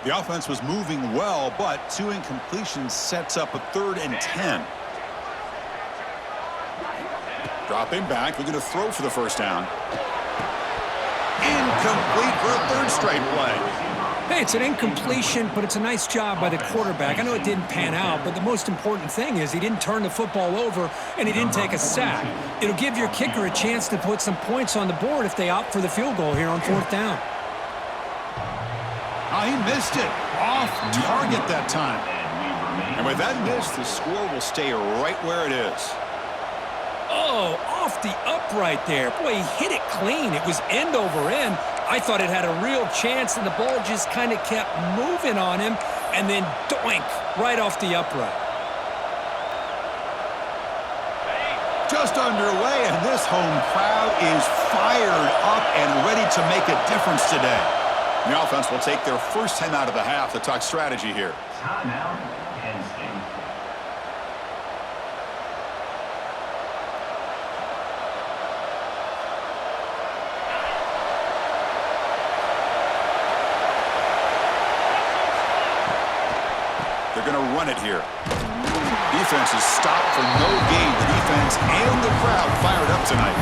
The offense was moving well, but 2 incompletions sets up a 3rd and 10. Dropping back, looking to throw for the first down. Incomplete for a 3rd straight play. Hey, it's an incompletion, but it's a nice job by the quarterback. I know it didn't pan out, but the most important thing is he didn't turn the football over and he didn't take a sack. It'll give your kicker a chance to put some points on the board if they opt for the field goal here on 4th down. Oh, he missed it. Off target that time. And with that miss, the score will stay right where it is. Oh, off the upright there. Boy, he hit it clean. It was end over end. I thought it had a real chance, and the ball just kind of kept moving on him, and then doink, right off the upright. Just underway, and this home crowd is fired up and ready to make a difference today. The offense will take their first 10 out of the half to talk strategy here. Timeout, Penn State. They're going to run it here. Defense is stopped for no gain. The defense and the crowd fired up tonight.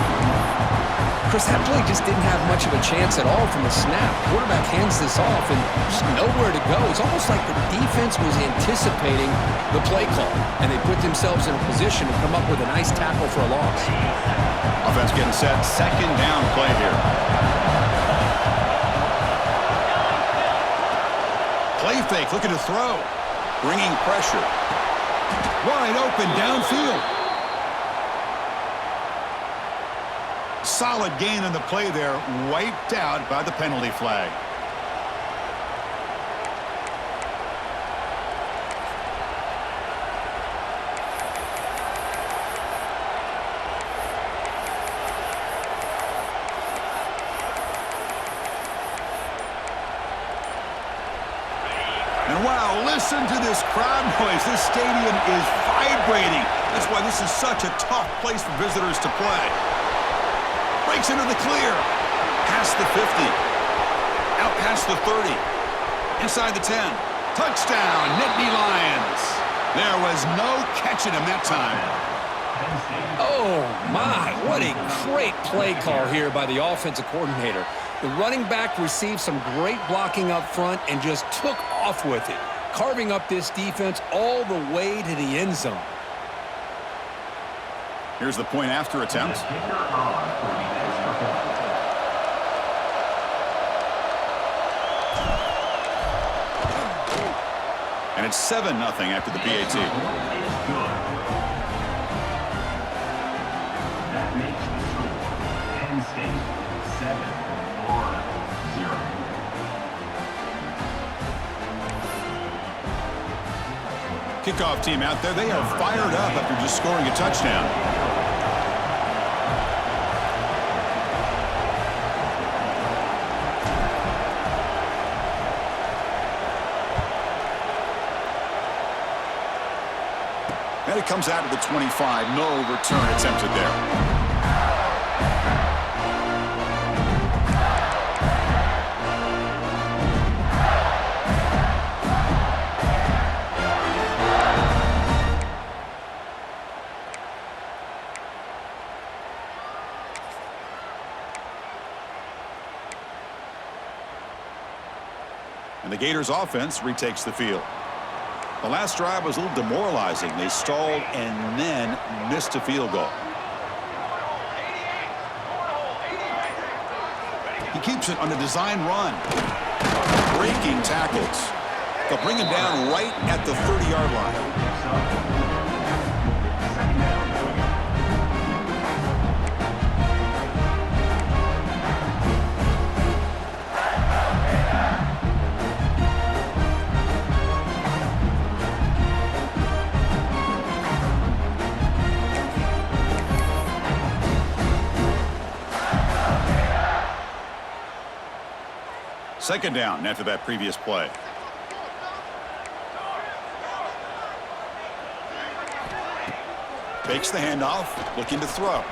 Chris, that play just didn't have much of a chance at all from the snap. Quarterback hands this off and just nowhere to go. It's almost like the defense was anticipating the play call, and they put themselves in a position to come up with a nice tackle for a loss. Offense getting set. 2nd down play here. Play fake, looking to throw. Bringing pressure. Wide open downfield. Solid gain on the play there. Wiped out by the penalty flag. And wow, listen to this crowd noise. This stadium is vibrating. That's why this is such a tough place for visitors to play. Breaks into the clear. Past the 50. Out past the 30. Inside the 10. Touchdown, Nittany Lions. There was no catching him that time. Oh, my. What a great play call here by the offensive coordinator. The running back received some great blocking up front and just took off with it, carving up this defense all the way to the end zone. Here's the point after attempt. And it's 7-0 after the PAT. That makes the score Penn State 7-4-0. Kickoff team out there. They are fired up after just scoring a touchdown. And it comes out of the 25. No return attempted there. And the Gators offense retakes the field. The last drive was a little demoralizing. They stalled and then missed a field goal. He keeps it on the design run. Breaking tackles. They'll bring him down right at the 30-yard line. Second down after that previous play. Takes the handoff, looking to throw.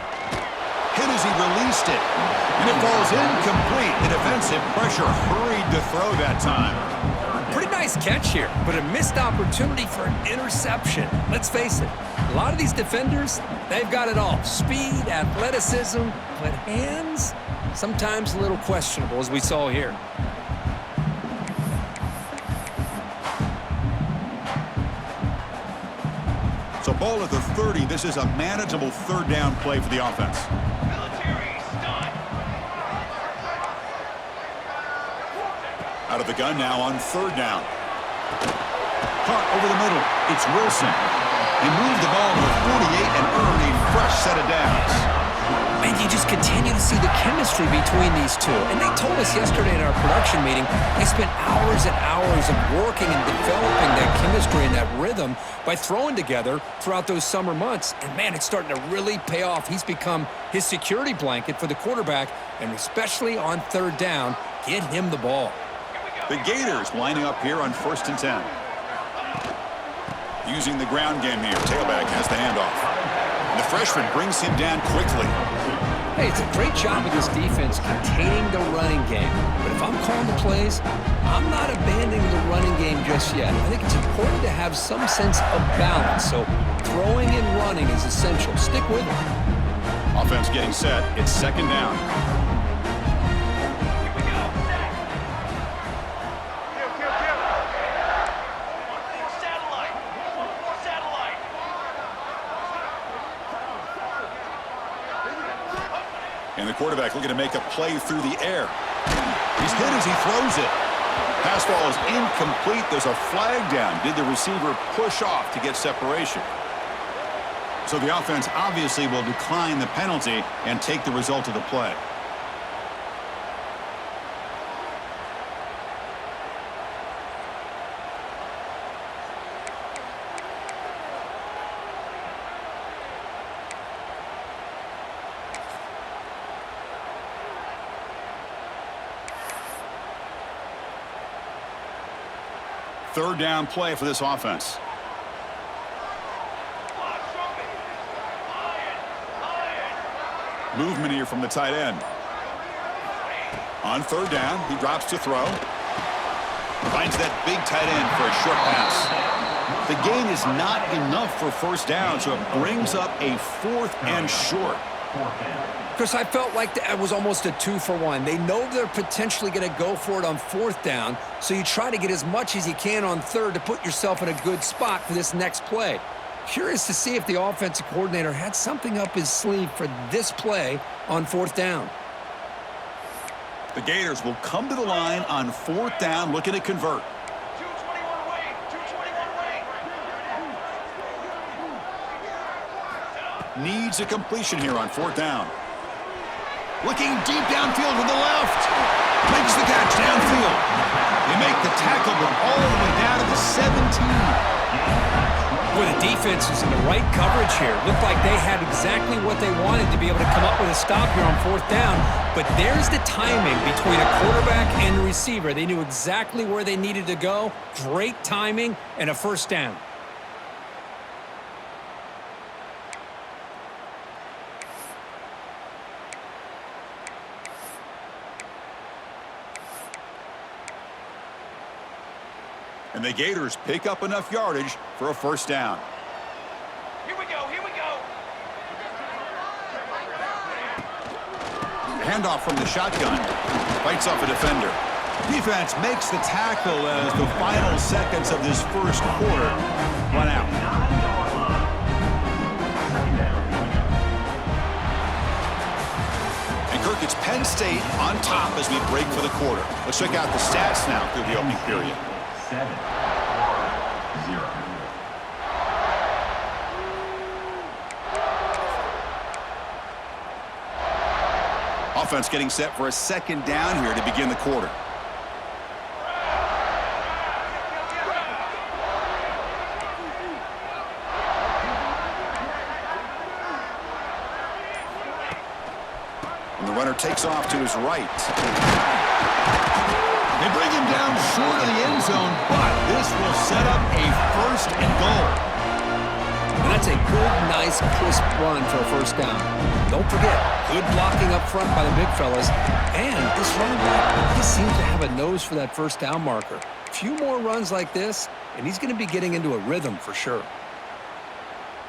Hit as he released it. And it falls incomplete. The defensive pressure hurried to throw that time. Nice catch here, but a missed opportunity for an interception. Let's face it, a lot of these defenders, they've got it all. Speed, athleticism, but hands, sometimes a little questionable, as we saw here. So ball at the 30. This is a manageable third down play for the offense. Out of the gun now on third down. Caught over the middle. It's Wilson. He moved the ball to 48 and earned a fresh set of downs. And you just continue to see the chemistry between these two. And they told us yesterday in our production meeting, they spent hours and hours of working and developing that chemistry and that rhythm by throwing together throughout those summer months. And, man, it's starting to really pay off. He's become his security blanket for the quarterback, and especially on third down, get him the ball. The Gators lining up here on 1st and 10. Using the ground game here. Tailback has the handoff. And the freshman brings him down quickly. Hey, it's a great job of this defense containing the running game. But if I'm calling the plays, I'm not abandoning the running game just yet. I think it's important to have some sense of balance. So throwing and running is essential. Stick with it. Offense getting set. It's second down. And the quarterback looking to make a play through the air. He's hit as he throws it. Pass ball is incomplete. There's a flag down. Did the receiver push off to get separation? So the offense obviously will decline the penalty and take the result of the play. Third down play for this offense. Movement here from the tight end. On third down, he drops to throw. Finds that big tight end for a short pass. The gain is not enough for first down, so it brings up a 4th and short. Chris, I felt like that was almost a 2-for-1. They know they're potentially going to go for it on 4th down, so you try to get as much as you can on 3rd to put yourself in a good spot for this next play. Curious to see if the offensive coordinator had something up his sleeve for this play on 4th down. The Gators will come to the line on 4th down, looking to convert. Needs a completion here on 4th down. Looking deep downfield with the left. Makes the catch downfield. They make the tackle, but all the way down to the 17. Boy, the defense was in the right coverage here. Looked like they had exactly what they wanted to be able to come up with a stop here on 4th down. But there's the timing between a quarterback and a receiver. They knew exactly where they needed to go. Great timing and a first down. And the Gators pick up enough yardage for a first down. Here we go, here we go. Handoff from the shotgun. Fights off a defender. Defense makes the tackle as the final seconds of this first quarter run out. And Kirk, it's Penn State on top as we break for the quarter. Let's check out the stats now through the opening period. 7-0. Offense getting set for a second down here to begin the quarter. And the runner takes off to his right. They bring him down short of the end zone, but this will set up a 1st and goal. And that's a good, nice, crisp run for a first down. Don't forget, good blocking up front by the big fellas. And this running back, he seems to have a nose for that first down marker. few more runs like this, and he's going to be getting into a rhythm for sure.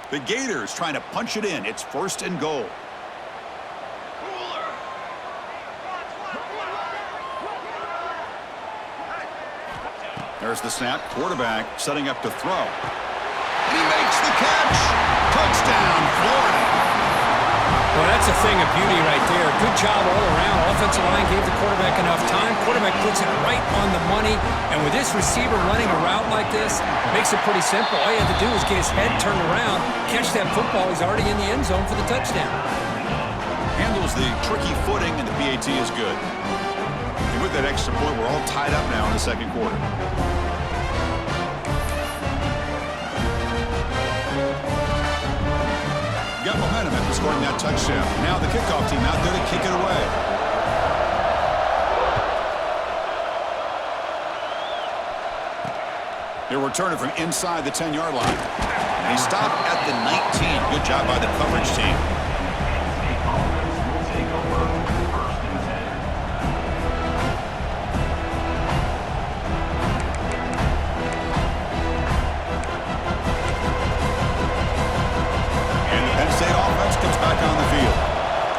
The Gators trying to punch it in. It's 1st and goal. There's the snap. Quarterback setting up to throw. And he makes the catch. Touchdown, Florida. Well, that's a thing of beauty right there. Good job all around. Offensive line gave the quarterback enough time. Quarterback puts it right on the money. And with this receiver running a route like this, makes it pretty simple. All you have to do is get his head turned around, catch that football. He's already in the end zone for the touchdown. Handles the tricky footing, and the PAT is good. And with that extra point, we're all tied up now in the second quarter. Got momentum after scoring that touchdown. Now the kickoff team out there to kick it away. They're returning from inside the 10-yard line. And he stopped at the 19. Good job by the coverage team.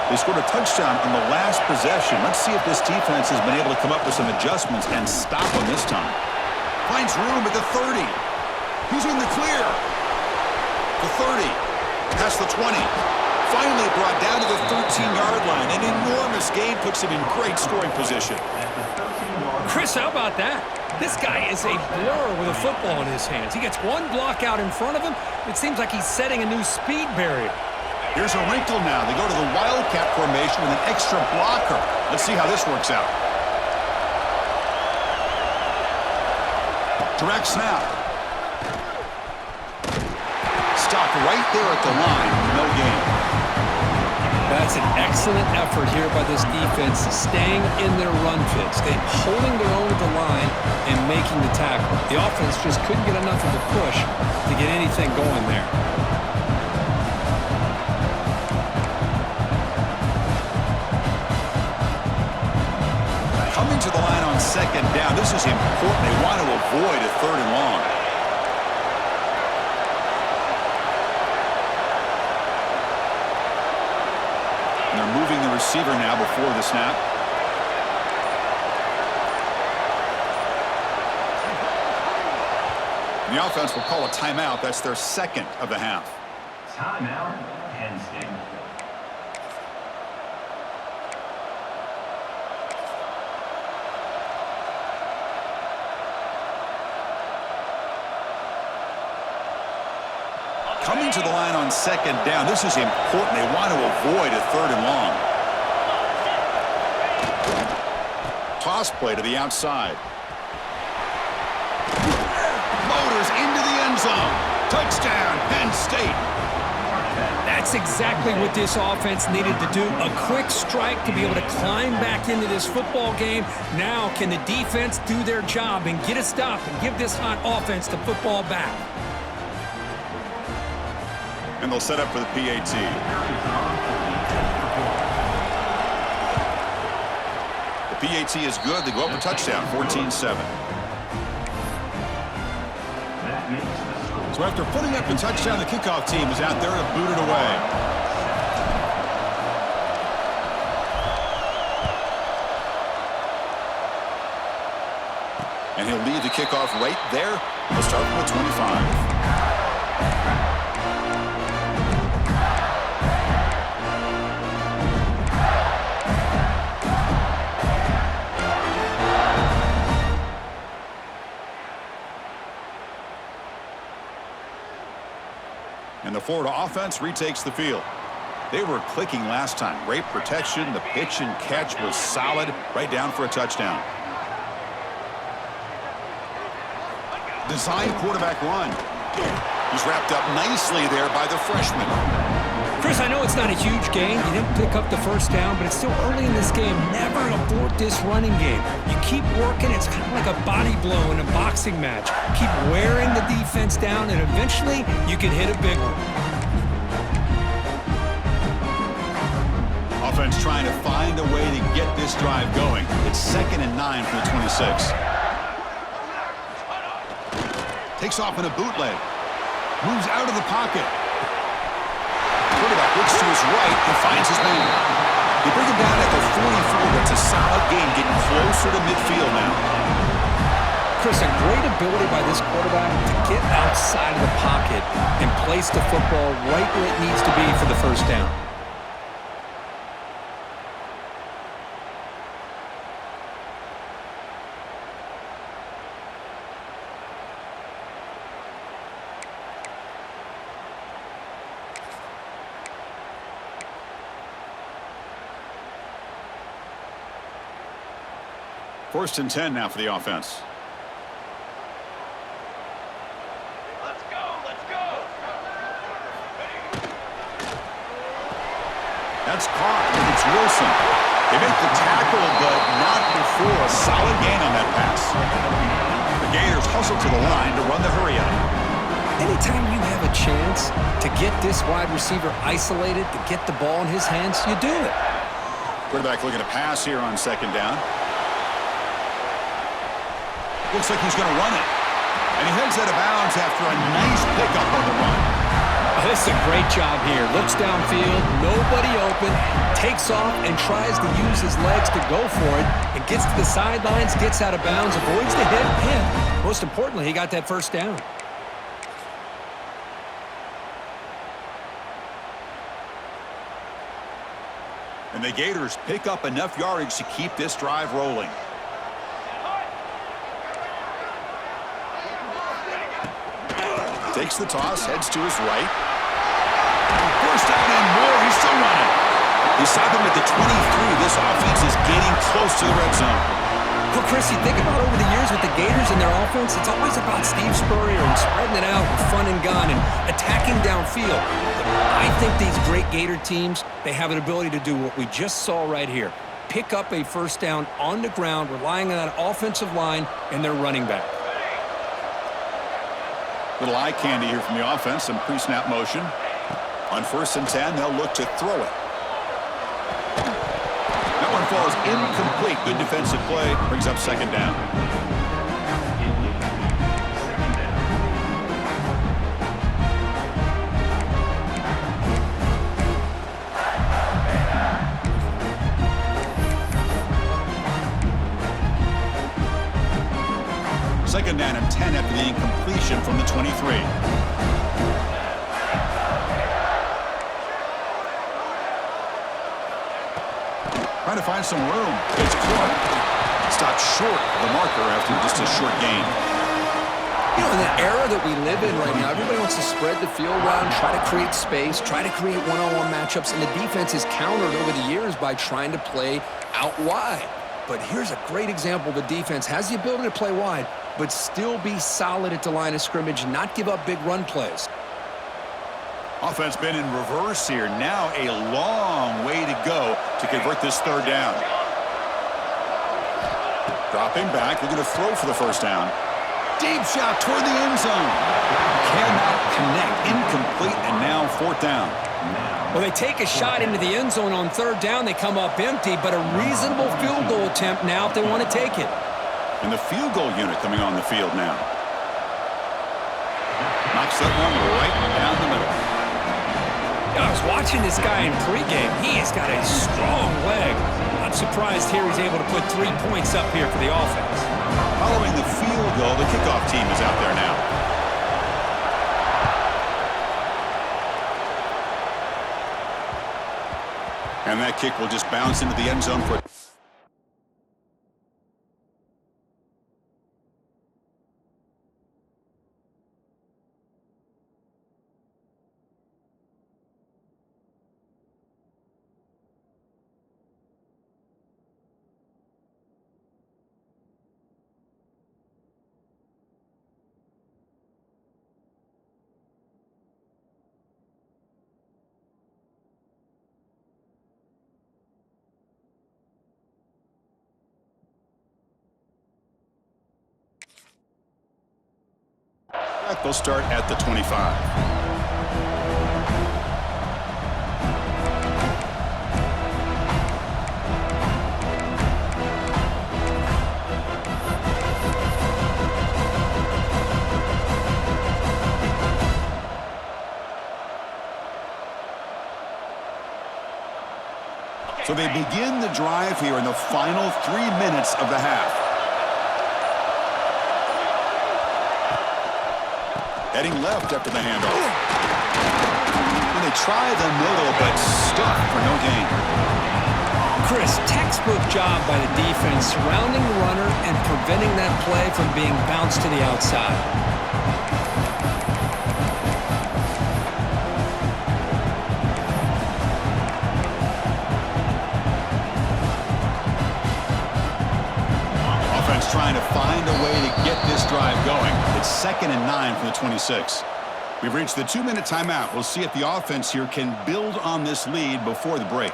They scored a touchdown on the last possession. Let's see if this defense has been able to come up with some adjustments and stop them this time. Finds room at the 30. He's in the clear. The 30. Past the 20. Finally brought down to the 13-yard line. An enormous gain puts him in great scoring position. Chris, how about that? This guy is a blur with a football in his hands. He gets one block out in front of him. It seems like he's setting a new speed barrier. Here's a wrinkle now. They go to the Wildcat formation with an extra blocker. Let's see how this works out. Direct snap. Stopped right there at the line. No gain. That's an excellent effort here by this defense, staying in their run fit, holding their own at the line and making the tackle. The offense just couldn't get enough of a push to get anything going there. Coming to the line on 2nd down. This is important. They want to avoid a 3rd and long. And they're moving the receiver now before the snap. And the offense will call a timeout. That's their 2nd of the half. Timeout, Penn State. Coming to the line on 2nd down. This is important. They want to avoid a 3rd and long. Toss play to the outside. Motors into the end zone. Touchdown, Penn State. That's exactly what this offense needed to do. A quick strike to be able to climb back into this football game. Now can the defense do their job and get a stop and give this hot offense the football back? And they'll set up for the PAT. The PAT is good. They go up a touchdown, 14-7. So after putting up the touchdown, the kickoff team is out there to boot it away. And he'll leave the kickoff right there. He'll start from the 25. And the Florida offense retakes the field. They were clicking last time. Great protection. The pitch and catch was solid. Right down for a touchdown. Design quarterback run. He's wrapped up nicely there by the freshman. Chris, I know it's not a huge gain. You didn't pick up the first down, but it's still early in this game. Never abort this running game. You keep working. It's kind of like a body blow in a boxing match. Keep wearing the defense down, and eventually you can hit a big one. Offense trying to find a way to get this drive going. It's 2nd and 9 from the 26. Takes off in a bootleg. Moves out of the pocket. Quarterback looks to his right and finds his man. They bring him down at the 44. That's a solid gain, getting closer to midfield now. Chris, a great ability by this quarterback to get outside of the pocket and place the football right where it needs to be for the first down. First and 10 now for the offense. Let's go! That's caught. It's Wilson. They make the tackle, but not before a solid gain on that pass. The Gators hustle to the line to run the hurry up. Anytime you have a chance to get this wide receiver isolated, to get the ball in his hands, you do it. Quarterback looking to pass here on second down. Looks like he's going to run it. And he heads out of bounds after a nice pickup on the run. Oh, this is a great job here. Looks downfield, nobody open, takes off and tries to use his legs to go for it, and gets to the sidelines, gets out of bounds, avoids the hit, and most importantly, he got that first down. And the Gators pick up enough yardage to keep this drive rolling. Takes the toss, heads to his right. First down and more. He's still running. Beside them at the 23, this offense is getting close to the red zone. Well, Chris, you think about over the years with the Gators and their offense, it's always about Steve Spurrier and spreading it out with fun and gun and attacking downfield. But I think these great Gator teams, they have an ability to do what we just saw right here. Pick up a first down on the ground, relying on that offensive line and their running back. Little eye candy here from the offense, some pre-snap motion. On first and 10, they'll look to throw it. That one falls incomplete. Good defensive play. Brings up second down. Second down and 10 after the incompletion from the 23. Trying to find some room. It's Clark. Stopped short of the marker after just a short gain. You know, in the era that we live in right now, everybody wants to spread the field around, try to create space, try to create one-on-one matchups, and the defense is countered over the years by trying to play out wide. But here's a great example. The defense has the ability to play wide, but still be solid at the line of scrimmage, not give up big run plays. Offense been in reverse here. Now a long way to go to convert this third down. Dropping back, looking to throw for the first down. Deep shot toward the end zone. Cannot connect. Incomplete, and now fourth down. Well, they take a shot into the end zone on third down. They come up empty, but a reasonable field goal attempt now if they want to take it. And the field goal unit coming on the field now. Knocks that one right down the middle. I was watching this guy in pregame. He has got a strong leg. Not surprised here he's able to put 3 points up here for the offense. Following the field goal, the kickoff team is out there now. And that kick will just bounce into the end zone for... They'll start at the 25. So they begin the drive here in the final 3 minutes of the half. Heading left after the handoff. And they try the middle, but stuffed for no gain. Chris, textbook job by the defense surrounding the runner and preventing that play from being bounced to the outside. Offense trying to find a way to get this drive going. It's 2nd and 9 from the 26. We've reached the 2-minute timeout. We'll see if the offense here can build on this lead before the break.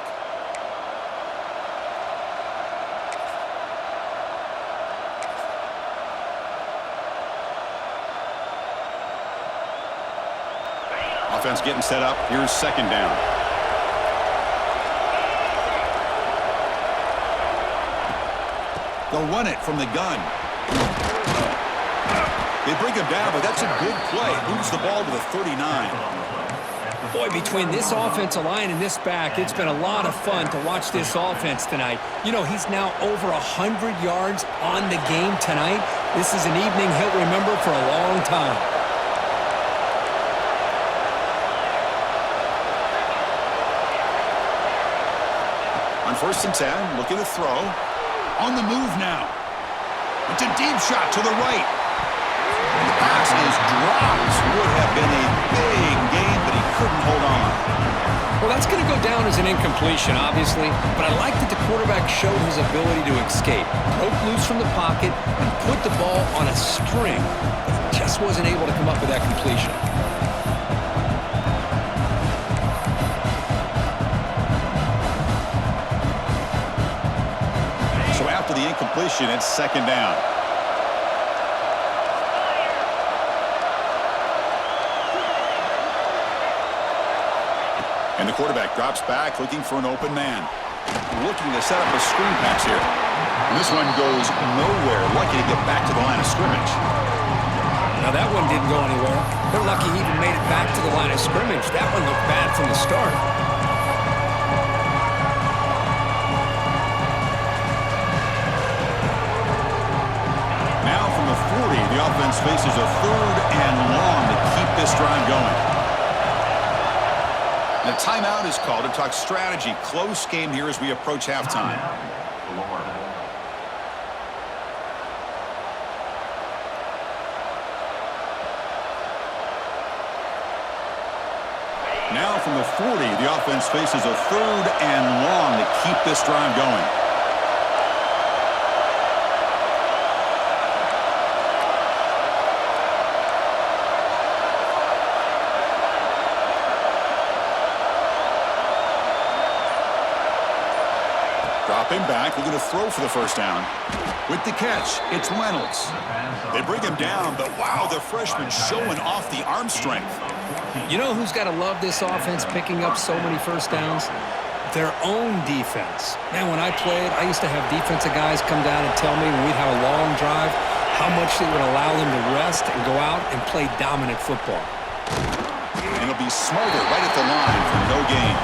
Offense getting set up. Here's 2nd down. They'll run it from the gun. They bring him down, but that's a good play. Moves the ball to the 39. Boy, between this offensive line and this back, it's been a lot of fun to watch this offense tonight. You know, he's now over 100 yards on the game tonight. This is an evening he'll remember for a long time. On 1st and 10, looking to throw. On the move now. It's a deep shot to the right. And the pass is dropped. Would have been a big gain, but he couldn't hold on. Well, that's going to go down as an incompletion, obviously, but I like that the quarterback showed his ability to escape, broke loose from the pocket, and put the ball on a string, but just wasn't able to come up with that completion. So after the incompletion, it's 2nd down. And the quarterback drops back, looking for an open man. Looking to set up a screen pass here. And this one goes nowhere. Lucky to get back to the line of scrimmage. Now that one didn't go anywhere. They're lucky he even made it back to the line of scrimmage. That one looked bad from the start. Now from the 40, the offense faces a 3rd and long to keep this drive going. The timeout is called to talk strategy. Close game here as we approach halftime. Now from the 40, the offense faces a 3rd and long to keep this drive going. Dropping back, looking to throw for the 1st down. With the catch, it's Reynolds. They bring him down, but wow, the freshman showing off the arm strength. You know who's got to love this offense picking up so many 1st downs? Their own defense. Man, when I played, I used to have defensive guys come down and tell me when we'd have a long drive how much they would allow them to rest and go out and play dominant football. And it'll be smothered right at the line for no gain.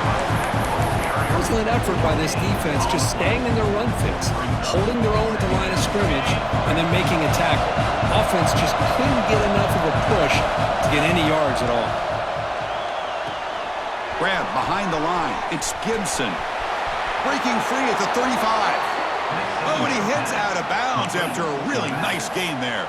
Excellent effort by this defense, just staying in their run fits, holding their own at the line of scrimmage, and then making a tackle. Offense just couldn't get enough of a push to get any yards at all. Grab behind the line. It's Gibson. Breaking free at the 35. Oh, and he hits out of bounds after a really nice gain there.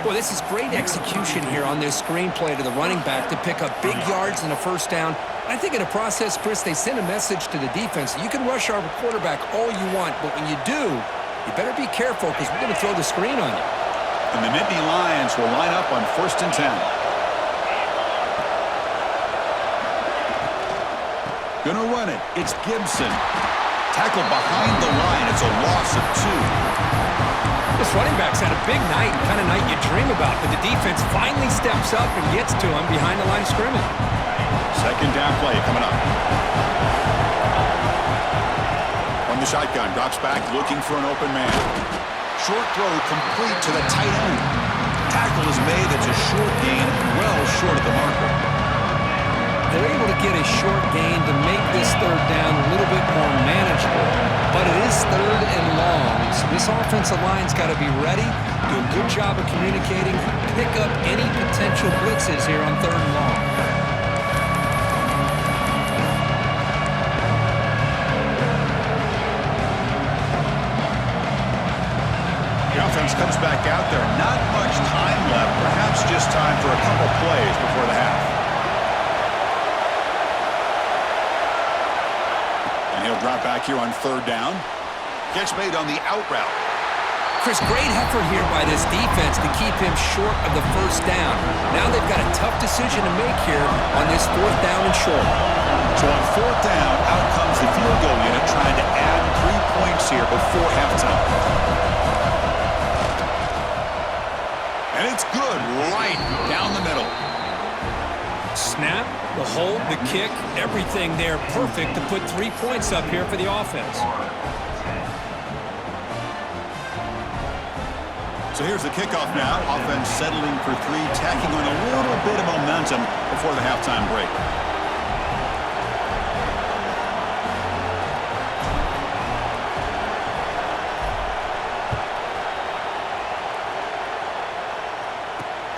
Boy, this is great execution here on this screenplay to the running back to pick up big yards and a 1st down. I think in the process, Chris, they send a message to the defense. You can rush our quarterback all you want, but when you do, you better be careful because we're going to throw the screen on you. And the Nittany Lions will line up on 1st and 10. Gonna run it. It's Gibson. Tackled behind the line. It's a loss of 2. This running back's had a big night, kind of night you dream about, but the defense finally steps up and gets to him behind the line of scrimmage. 2nd down play coming up. From the shotgun, drops back, looking for an open man. Short throw complete to the tight end. Tackle is made. That's a short gain, well short of the marker. they're able to get a short gain to make this third down a little bit more manageable. But it is third and long, so this offensive line's got to be ready, do a good job of communicating, pick up any potential blitzes here on third and long. The offense comes back out there. Not much time left. Perhaps just time for a couple plays before the half. And he'll drop back here on third down. Catch made on the out route. Chris, great effort here by this defense to keep him short of the first down. Now they've got a tough decision to make here on this fourth down and short. So on fourth down, out comes the field goal unit trying to add 3 points here before halftime. And it's good right down the middle. Snap, the hold, the kick, everything there perfect to put 3 points up here for the offense. So here's the kickoff now. Offense settling for 3, tacking on a little bit of momentum before the halftime break.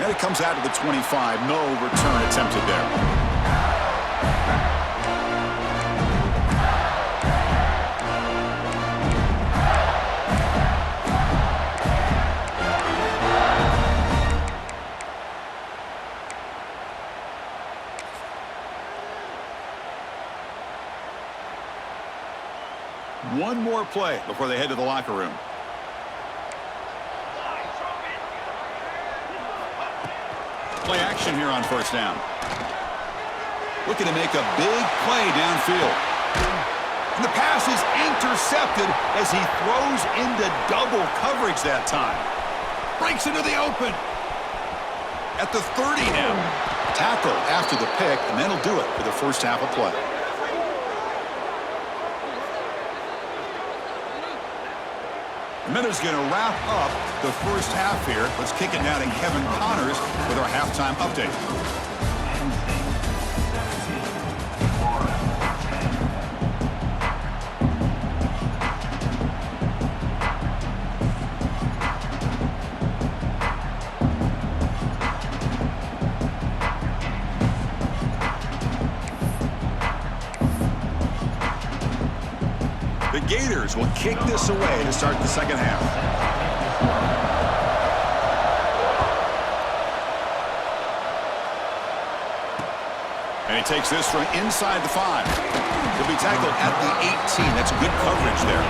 And it comes out to the 25. No return attempted there. One more play before they head to the locker room. Play action here on first down. Looking to make a big play downfield. And the pass is intercepted as he throws into double coverage that time. Breaks into the open. At the 30 now. Tackle after the pick, and that'll do it for the first half of play. Miller's going to wrap up the first half here. Let's kick it now to Kevin Connors with our halftime update. The Gators will kick this away to start the second half. And he takes this from inside the 5. He'll be tackled at the 18. That's good coverage there.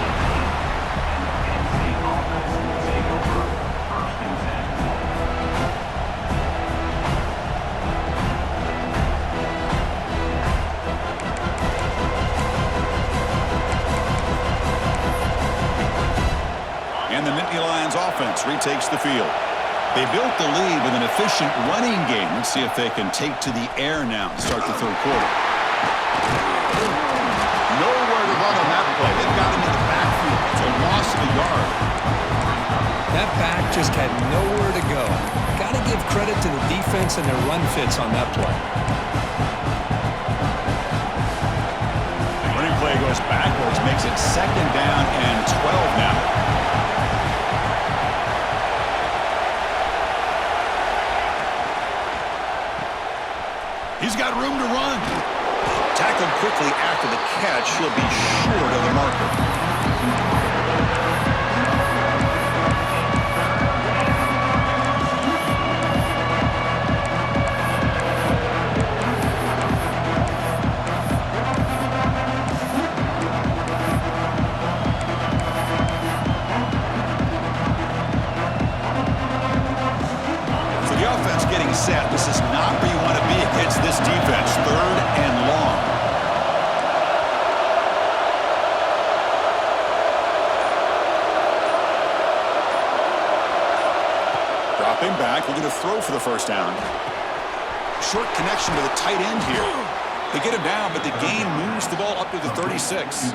And the Nittany Lions offense retakes the field. They built the lead with an efficient running game. Let's see if they can take to the air now to start the third quarter. Nowhere to run on that play. They've got him in the backfield. It's a loss of a yard. That back just had nowhere to go. Got to give credit to the defense and their run fits on that play. Running play goes backwards, makes it second down and 12 now. He's got room to run. Tackled quickly after the catch. He'll be short of the marker. So the offense getting set. This is not where you want to be against this defense. Third and long. Dropping back, looking to throw for the first down. Short connection to the tight end here. They get him down, but the gain moves the ball up to the 36.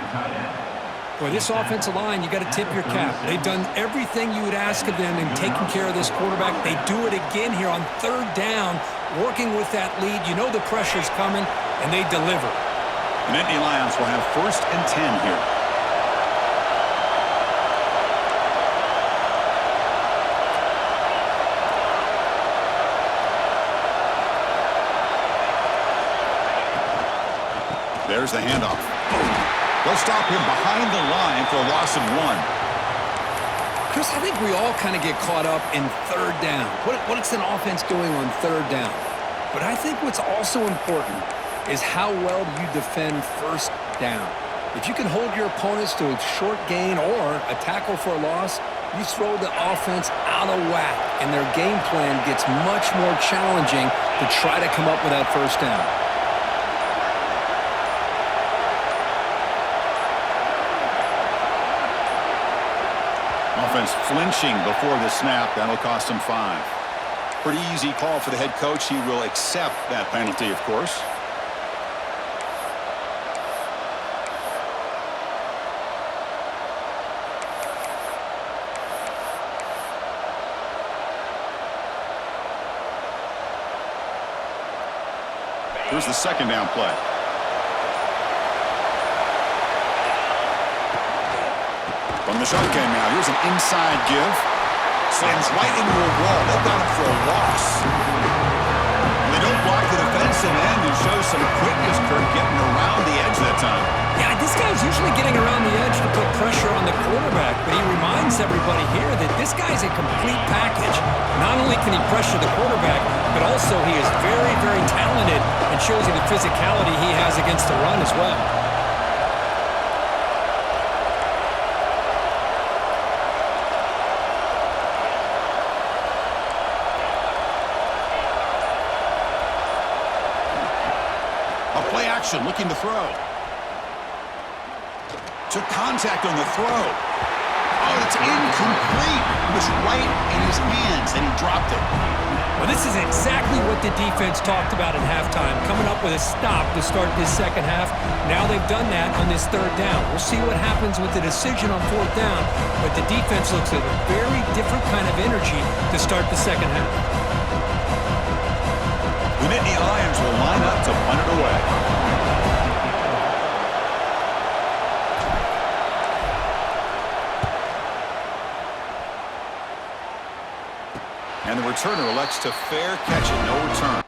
Boy, this offensive line, you got to tip your cap. They've done everything you would ask of them in taking care of this quarterback. They do it again here on third down, working with that lead. You know the pressure's coming, and they deliver. The Nittany Lions will have 1st and 10 here. There's the handoff. They'll stop him behind the line for a loss of 1. Chris, I think we all kind of get caught up in third down. What's an offense doing on third down? But I think what's also important is how well you defend first down. If you can hold your opponents to a short gain or a tackle for a loss, you throw the offense out of whack, and their game plan gets much more challenging to try to come up with that first down. Offense flinching before the snap. That'll cost him 5. Pretty easy call for the head coach. He will accept that penalty, of course. Here's the 2nd down play. From the shotgun now, here's an inside give. Slams right into a wall. They've got him for a loss. They don't block the defensive end and show some quickness, Kirk, getting around the edge that time. Yeah, this guy's usually getting around the edge to put pressure on the quarterback, but he reminds everybody here that this guy's a complete package. Not only can he pressure the quarterback, but also he is very, very talented and shows you the physicality he has against the run as well. Play action, looking to throw. Took contact on the throw. Oh, it's incomplete. It was right in his hands, and he dropped it. Well, this is exactly what the defense talked about at halftime, coming up with a stop to start this second half. Now they've done that on this third down. We'll see what happens with the decision on fourth down, but the defense looks at a very different kind of energy to start the second half. The Nittany Lions will line up to punt it away. And the returner elects to fair catch it, no return.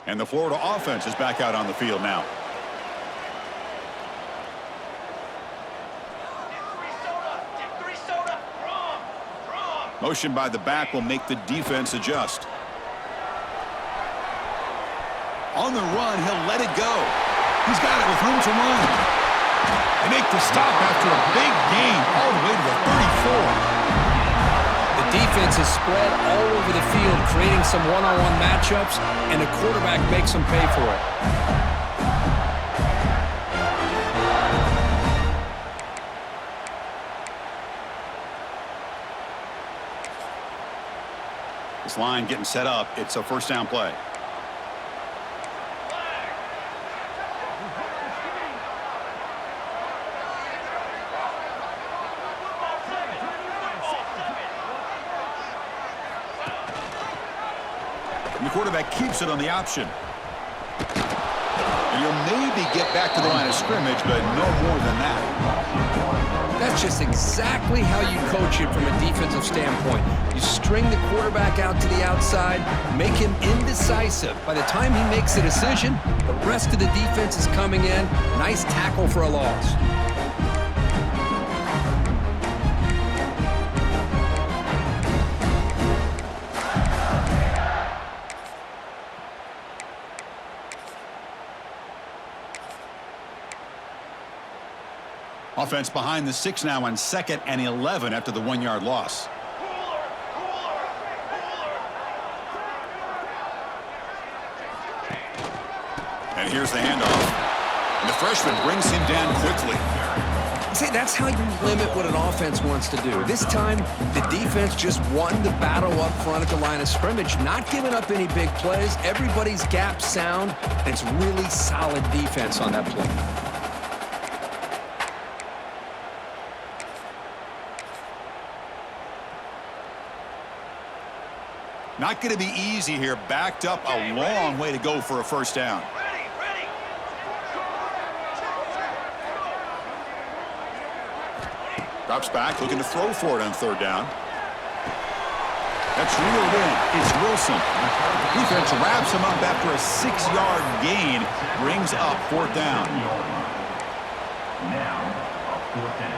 And the Florida offense is back out on the field now. Motion by the back will make the defense adjust. On the run, he'll let it go. He's got it with room to run. They make the stop after a big gain all the way to the 34. The defense is spread all over the field, creating some one-on-one matchups, and the quarterback makes them pay for it. This line getting set up. It's a first down play. And the quarterback keeps it on the option. And you'll maybe get back to the line of scrimmage, but no more than that. That's just exactly how you coach it from a defensive standpoint. You string the quarterback out to the outside, make him indecisive. By the time he makes a decision, the rest of the defense is coming in. Nice tackle for a loss. Offense behind the 6 now on 2nd and 11 after the 1-yard loss. And here's the handoff. And the freshman brings him down quickly. See, that's how you limit what an offense wants to do. This time, the defense just won the battle up front at the line of scrimmage, not giving up any big plays. Everybody's gap sound. It's really solid defense on that play. Not going to be easy here. Backed up a long way to go for a first down. Drops back, looking to throw for it on 3rd down. That's reeled in. It's Wilson. Defense wraps him up after a 6-yard gain. Brings up 4th down. Now, a 4th down.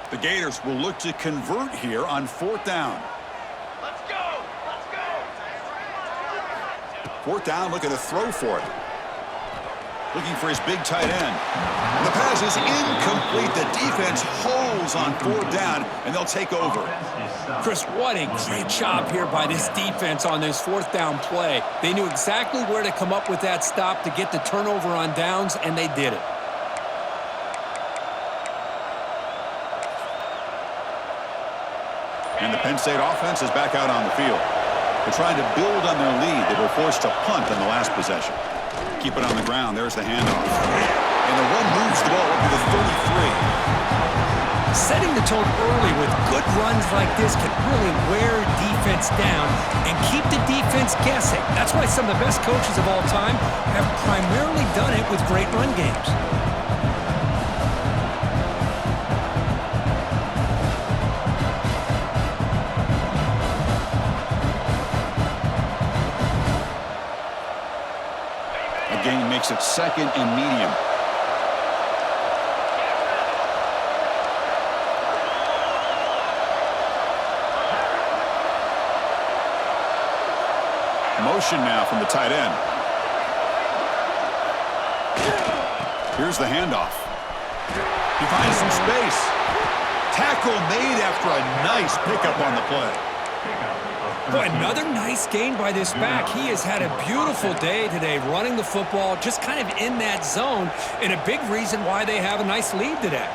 The Gators will look to convert here on 4th down. Let's go! Let's go! 4th down, looking to throw for it. Looking for his big tight end. The pass is incomplete. The defense holds on 4th down, and they'll take over. Chris, what a great job here by this defense on this 4th down play. They knew exactly where to come up with that stop to get the turnover on downs, and they did it. And the Penn State offense is back out on the field. They're trying to build on their lead. They were forced to punt in the last possession. Keep it on the ground. There's the handoff. And the run moves the ball up to the 33. Setting the tone early with good runs like this can really wear defense down and keep the defense guessing. That's why some of the best coaches of all time have primarily done it with great run games. Gain makes it 2nd and medium. Motion now from the tight end. Here's the handoff. He finds some space. Tackle made after a nice pickup on the play. Boy, another nice gain by this back. He has had a beautiful day today running the football, just kind of in that zone, and a big reason why they have a nice lead today.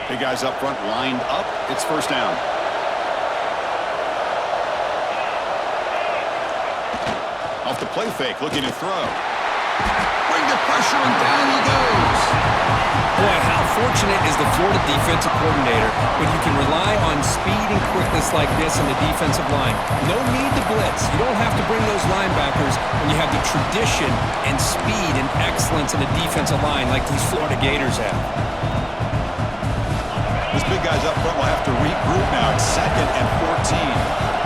Big guys up front lined up. It's first down. Off the play fake, looking to throw. Bring the pressure, and down he goes. Boy, how fortunate is the Florida defensive coordinator when you can rely on speed and quickness like this in the defensive line. No need to blitz. You don't have to bring those linebackers when you have the tradition and speed and excellence in the defensive line like these Florida Gators have. These big guys up front will have to regroup now. It's 2nd and 14.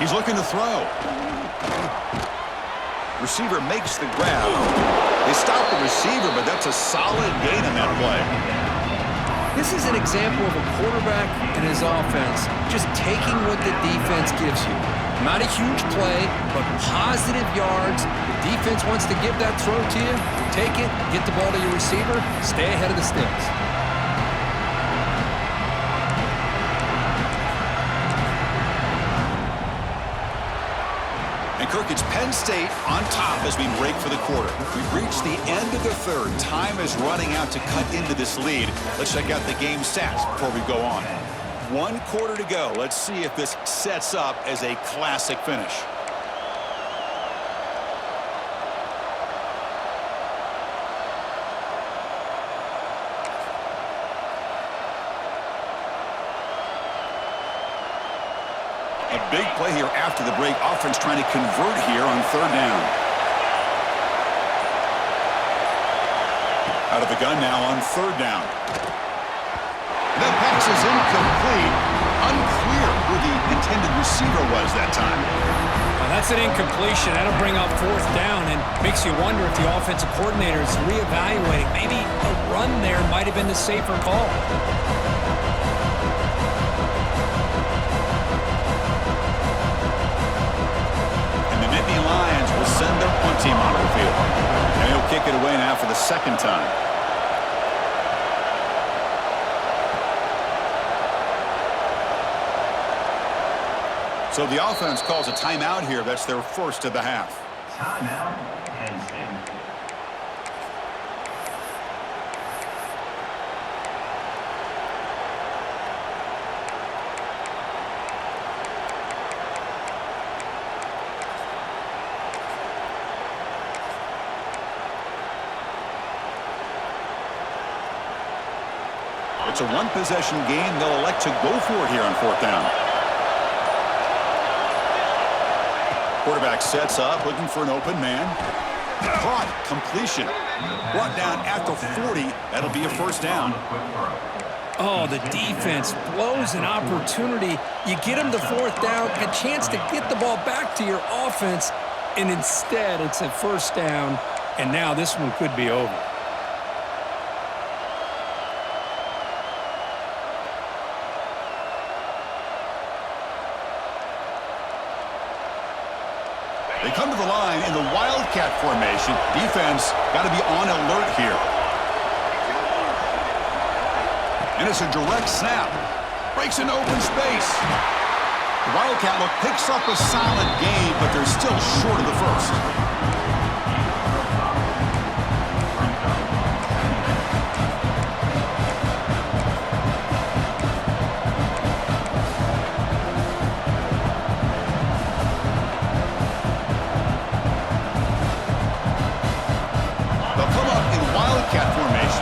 He's looking to throw. Receiver makes the grab. They stop the receiver, but that's a solid gain in that play. This is an example of a quarterback and his offense just taking what the defense gives you. Not a huge play, but positive yards. The defense wants to give that throw to you. Take it, get the ball to your receiver, stay ahead of the sticks. And Kirk, it's Penn State on top as we break for the quarter. We've reached the end of the third. Time is running out to cut into this lead. Let's check out the game stats before we go on. 1 quarter to go. Let's see if this sets up as a classic finish. A big play here after the break. Offense trying to convert here on 3rd down. Out of the gun now on 3rd down. That pass is incomplete. Unclear who the intended receiver was that time. Well, that's an incompletion. That'll bring up 4th down and makes you wonder if the offensive coordinator is reevaluating. Maybe a run there might have been the safer call. Lions will send their punt team onto the field. And he'll kick it away now for the 2nd time. So the offense calls a timeout here. That's their first of the half. Timeout, Penn State. It's a 1-possession game. They'll elect to go for it here on 4th down. Quarterback sets up, looking for an open man. Caught, completion. Brought down at the 40. That'll be a 1st down. Oh, the defense blows an opportunity. You get them to 4th down, a chance to get the ball back to your offense, and instead it's a 1st down, and now this one could be over. They come to the line in the Wildcat formation. Defense got to be on alert here. And it's a direct snap. Breaks into open space. The Wildcat look picks up a solid gain, but they're still short of the first.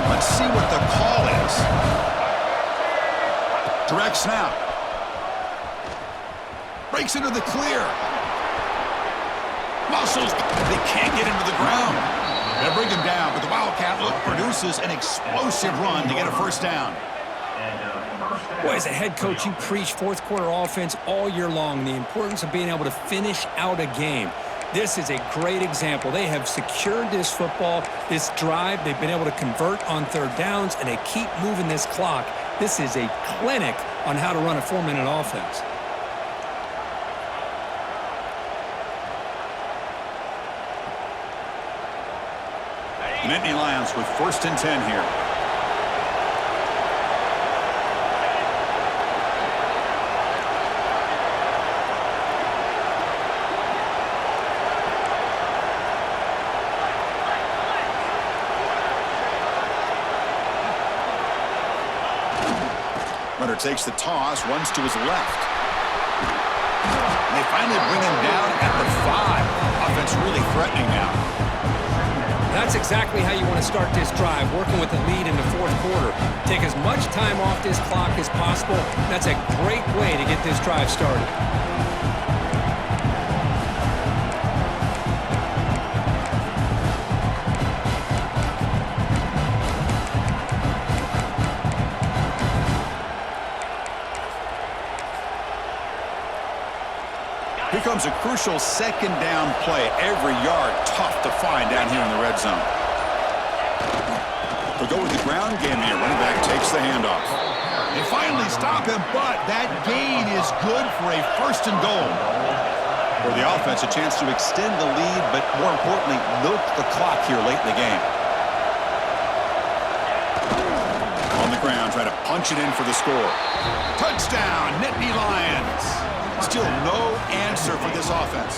Let's see what the call is. Direct snap. Breaks into the clear. Muscles. They can't get into the ground. They'll bring him down, but the Wildcat look produces an explosive run to get a 1st down. Boy, as a head coach, you preach 4th quarter offense all year long, the importance of being able to finish out a game. This is a great example. They have secured this football, this drive. They've been able to convert on 3rd downs, and they keep moving this clock. This is a clinic on how to run a 4-minute offense. Nittany Lions with 1st and 10 here. Runner takes the toss, runs to his left. And they finally bring him down at the 5. Offense really threatening now. That's exactly how you want to start this drive, working with the lead in the fourth quarter. Take as much time off this clock as possible. That's a great way to get this drive started. Here comes a crucial second down play. Every yard tough to find down here in the red zone. They'll go with the ground game here. Running back takes the handoff. They finally stop him, but that gain is good for a first and goal. For the offense, a chance to extend the lead, but more importantly, milk the clock here late in the game. On the ground, trying to punch it in for the score. Touchdown, Nittany Lions. Still no answer for this offense.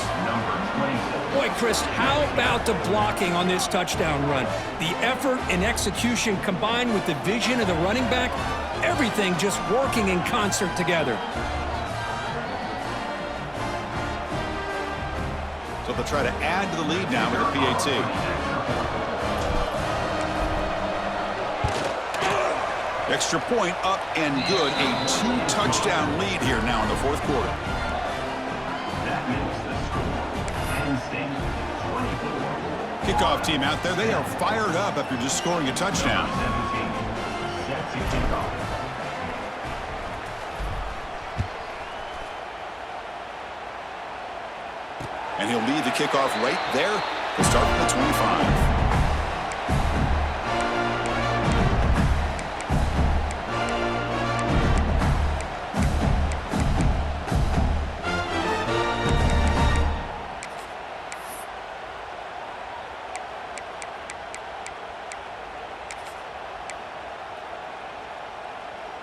Boy, Chris, how about the blocking on this touchdown run? The effort and execution combined with the vision of the running back, everything just working in concert together. So they'll try to add to the lead now with a PAT. Extra point up and good. A 2-touchdown lead here now in the fourth quarter. That makes the score Penn State 24. Kickoff team out there. They are fired up after just scoring a touchdown. 17 set to kick off. And he'll lead the kickoff right there to start from the 25.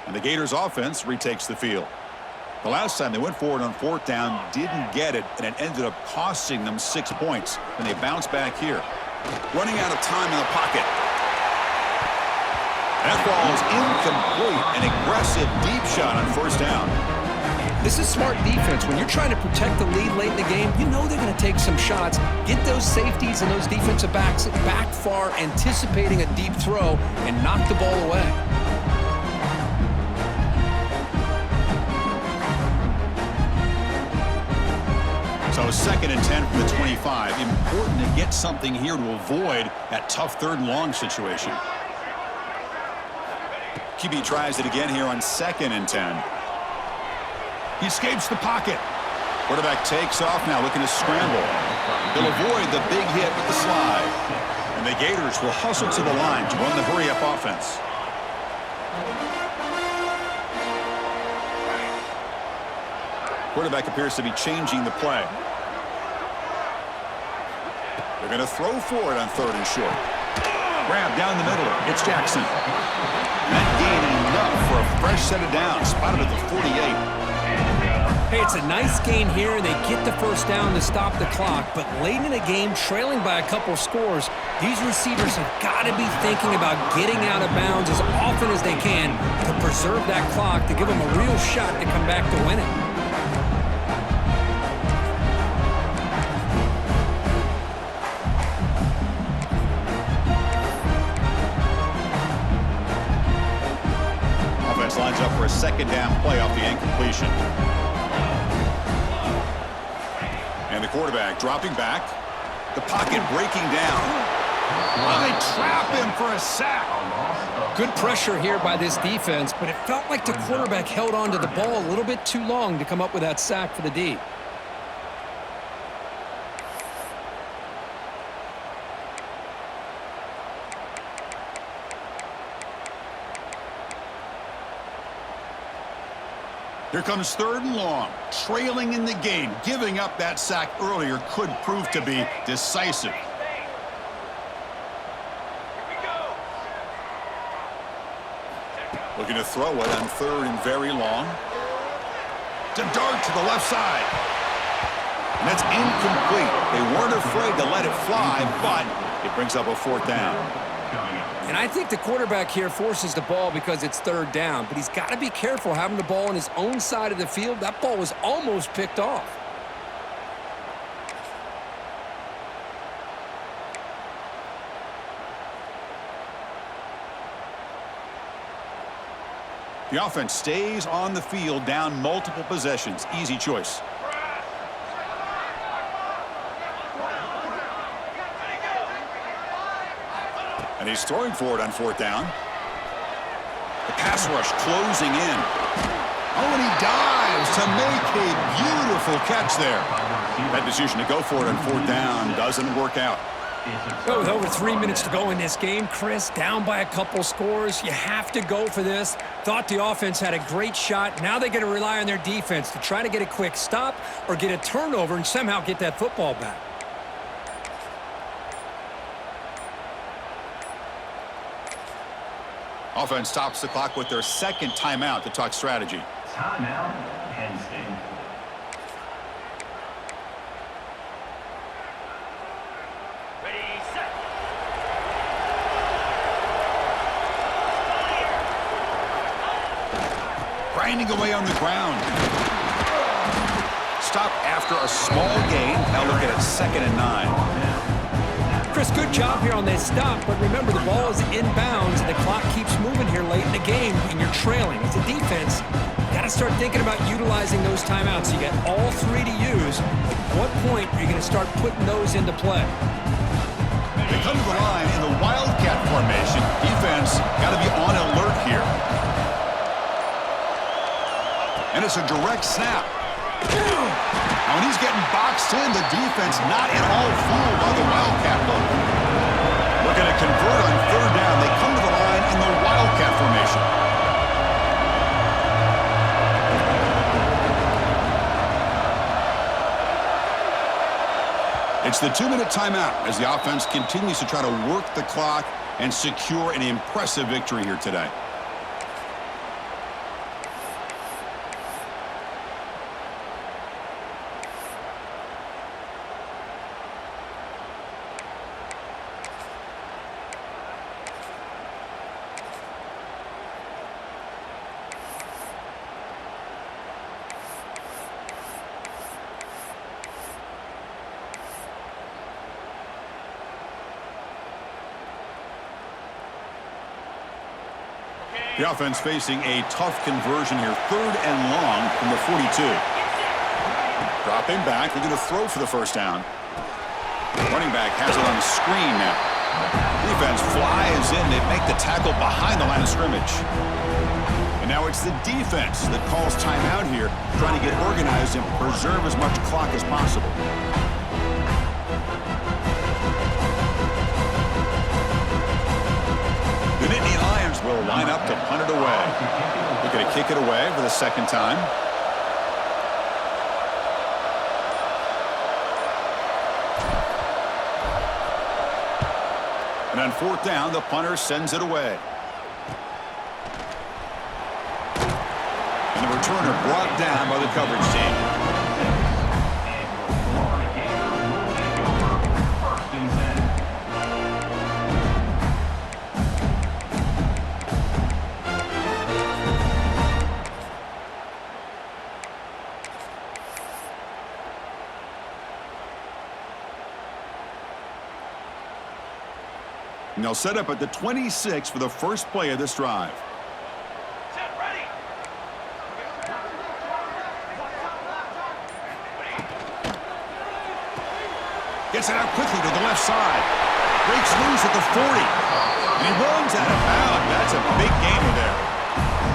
And the Gators offense retakes the field. The last time they went forward on fourth down, didn't get it, and it ended up costing them 6 points. And they bounce back here. Running out of time in the pocket. That ball's incomplete. An aggressive deep shot on first down. This is smart defense. When you're trying to protect the lead late in the game, you know they're going to take some shots, get those safeties and those defensive backs back far, anticipating a deep throw, and knock the ball away. So 2nd and 10 from the 25. Important to get something here to avoid that tough 3rd and long situation. QB tries it again here on 2nd and 10. He escapes the pocket. Quarterback takes off now, looking to scramble. He'll avoid the big hit with the slide. And the Gators will hustle to the line to run the hurry-up offense. Quarterback appears to be changing the play. They're going to throw for it on 3rd and short. Grab down the middle. It's Jackson. That gain enough for a fresh set of downs. Spotted at the 48. Hey, it's a nice gain here, and they get the first down to stop the clock. But late in the game, trailing by a couple scores, these receivers have got to be thinking about getting out of bounds as often as they can to preserve that clock, to give them a real shot to come back to win it. Offense lines up for a 2nd down play off the incompletion. And the quarterback dropping back. The pocket breaking down. Oh, they trap him for a sack. Good pressure here by this defense, but it felt like the quarterback held on to the ball a little bit too long to come up with that sack for the D. Here comes 3rd and long. Trailing in the game. Giving up that sack earlier could prove to be decisive. Looking to throw it on 3rd and very long. To dart to the left side. And that's incomplete. They weren't afraid to let it fly, but it brings up a 4th down. coming up. And I think the quarterback here forces the ball because it's third down, but he's got to be careful having the ball on his own side of the field. That ball was almost picked off. The offense stays on the field, down multiple possessions. Easy choice. And he's throwing for it on fourth down. The pass rush closing in. Oh, and he dives to make a beautiful catch there. That decision to go for it on fourth down doesn't work out. Well, with over 3 minutes to go in this game, Chris, down by a couple scores, you have to go for this. Thought the offense had a great shot. Now they got to rely on their defense to try to get a quick stop or get a turnover and somehow get that football back. Offense stops the clock with their second timeout to talk strategy. Timeout, Penn State. Ready, set. Grinding away on the ground. Stop after a small gain. Now look at it, 2nd and 9. Chris, good job here on this stop, but remember the ball is inbounds and the clock keeps moving here late in the game and you're trailing. As a defense, you got to start thinking about utilizing those timeouts. You got all 3 to use. At what point are you going to start putting those into play? They come to the line in the Wildcat formation. Defense got to be on alert here. And it's a direct snap. Now, when he's getting boxed in, the defense not at all fooled by the Wildcat look. Looking to convert on third down. They come to the line in the Wildcat formation. It's the 2-minute timeout as the offense continues to try to work the clock and secure an impressive victory here today. The offense facing a tough conversion here. 3rd and long from the 42. Dropping back, looking to throw for the first down. Running back has it on the screen now. Defense flies in. They make the tackle behind the line of scrimmage. And now it's the defense that calls timeout here, trying to get organized and preserve as much clock as possible. The Nittany Lions will line up to punt it away. They're going to kick it away for the second time. And on fourth down, the punter sends it away. And the returner brought down by the coverage team. And they'll set up at the 26 for the first play of this drive. Set, ready. Gets it out quickly to the left side. Breaks loose at the 40. And he runs out of bounds. That's a big gainer there.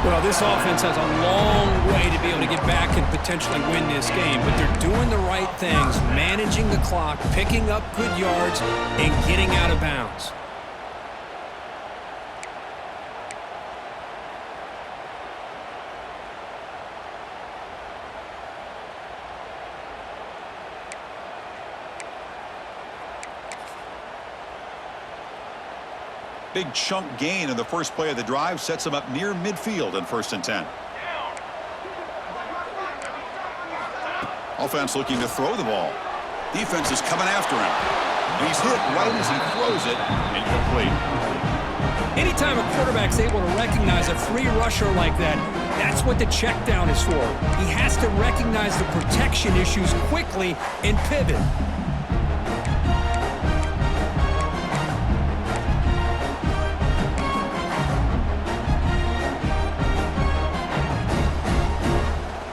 Well, this offense has a long way to be able to get back and potentially win this game, but they're doing the right things, managing the clock, picking up good yards, and getting out of bounds. Big chunk gain in the first play of the drive sets him up near midfield in 1st and 10. Offense looking to throw the ball. Defense is coming after him. And he's hit right as he throws it. Incomplete. Anytime a quarterback's able to recognize a free rusher like that, that's what the check down is for. He has to recognize the protection issues quickly and pivot.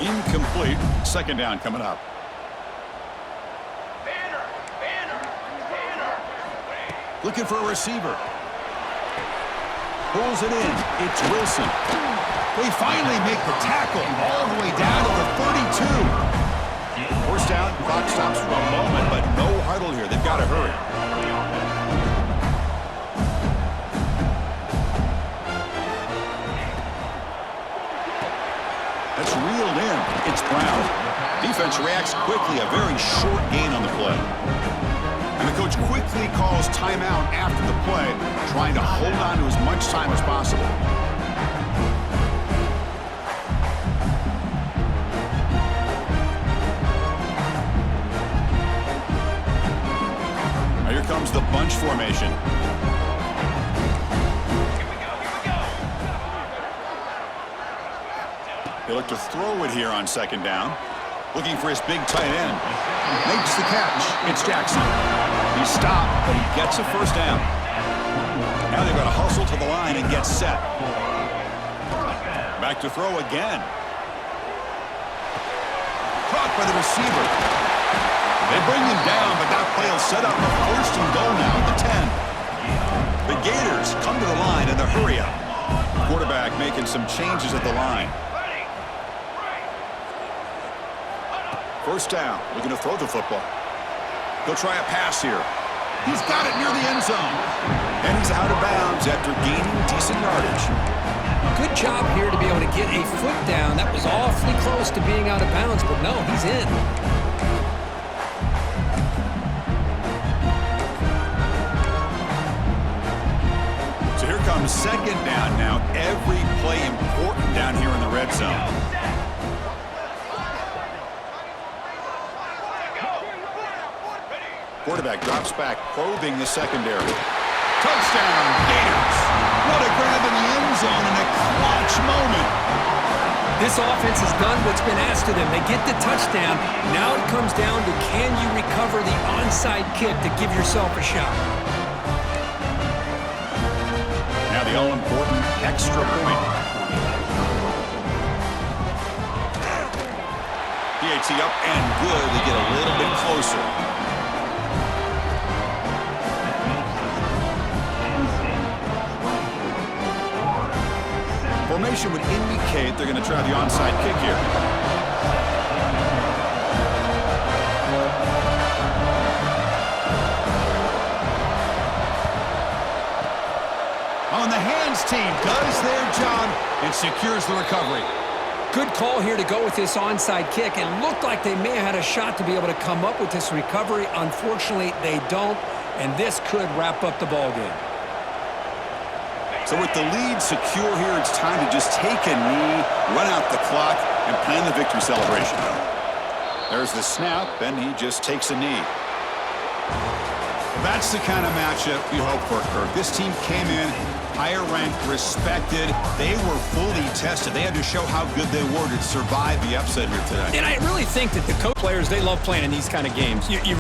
Incomplete. Second down coming up. Looking for a receiver. Pulls it in. It's Wilson. They finally make the tackle all the way down to the 32. First down, clock stops for a moment, but no huddle here. They've got to hurry. That's reeled in. It's Brown. Defense reacts quickly. A very short gain on the play. And the coach quickly calls timeout after the play, trying to hold on to as much time as possible. Now here comes the bunch formation. They look to throw it here on second down. Looking for his big tight end. Makes the catch. It's Jackson. He's stopped, but he gets a first down. Now they've got to hustle to the line and get set. Back to throw again. Caught by the receiver. They bring him down, but that play will set up a first and goal now at the 10. The Gators come to the line in a hurry up. Quarterback making some changes at the line. First down, looking to throw the football. He'll try a pass here. He's got it near the end zone. And he's out of bounds after gaining decent yardage. Good job here to be able to get a foot down. That was awfully close to being out of bounds, but no, he's in. So here comes second down now. Every play important down here in the red zone. Quarterback drops back, probing the secondary. Touchdown, Gators! What a grab in the end zone in a clutch moment. This offense has done what's been asked of them. They get the touchdown. Now it comes down to, can you recover the onside kick to give yourself a shot? Now the all-important extra point. PAT up and good. They get a little bit closer. Formation would indicate they're going to try the onside kick here. On the hands team does their job and secures the recovery. Good call here to go with this onside kick. It looked like they may have had a shot to be able to come up with this recovery. Unfortunately, they don't, and this could wrap up the ball game. So with the lead secure here, it's time to just take a knee, run out the clock, and plan the victory celebration. There's the snap, and he just takes a knee. That's the kind of matchup you hope for, Kirk. This team came in higher ranked, respected. They were fully tested. They had to show how good they were to survive the upset here today. And I really think that the players, they love playing in these kind of games. You